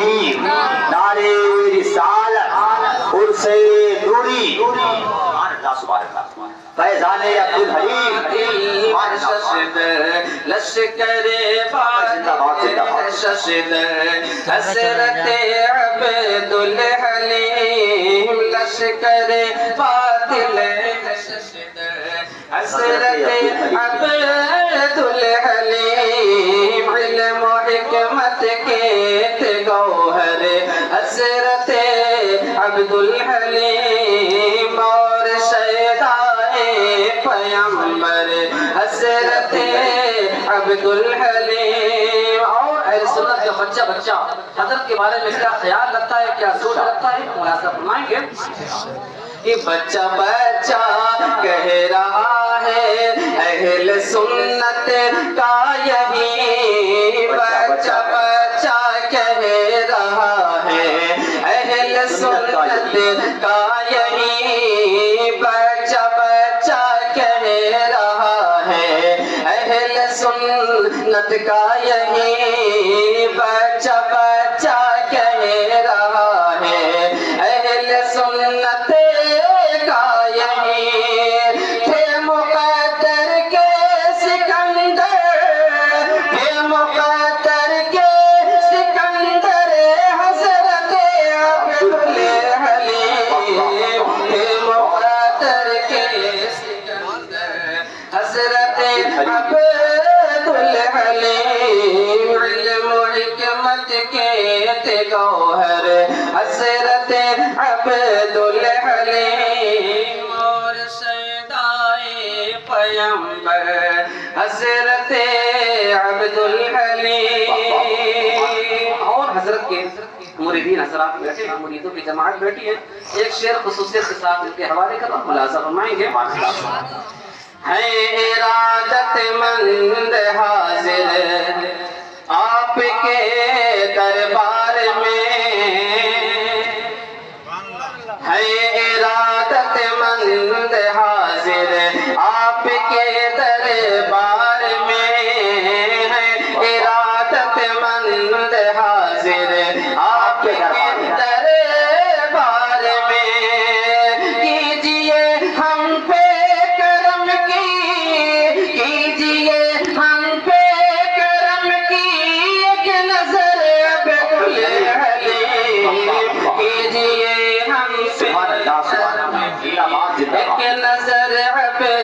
تکبیر، نعرے رسالت، عرص نوری، سبحان اللہ، فیضان عبدالحلیم، لشکر حضرت عبدالحلیم، لشکر باطل حضرت عبدالحلیم، علم و حکمت کے تھے گوہر حضرت عبدالحلیم، اور شیدائے پیمبر حضرت عبدالحلیم۔ اور اہل سنت کا بچہ حضرت کے بارے میں کیا خیال رکھتا ہے، کیا سوچ رکھتا ہے، ملاحظہ فرمائیں گے۔ یہ بچہ کہہ رہا ہے اہل سنت کا یہی، بچہ کہہ رہا ہے اہل سنت کا یہی، بچہ کہہ رہا ہے اہل سنت کا یہی، بچہ کہہ رہا ہے اہل سنت کا یہی، تھے مقدر کے سکندر، تھے مقدر کے سکندر حضرت عبدالحلیم، تھے مقدر کے سکندر حضرت عبدالحلیم، علم و حکمت کے تھے گوہر حضرت عبدالحلیم، اور شیدائے پیمبر حضرت عبدالحلیم۔ اور حضرت کے مریدین حضرات بیٹھے ہیں، مریدوں کی جماعت بیٹھی ہے، ایک شعر خصوصیت کے ساتھ ان کے حوالے کر ملاحظہ فرمائیں گے۔ ہے ارادت مند حاضر آپ کے دربار میں، ہے ارادت مند حاضر آپ کے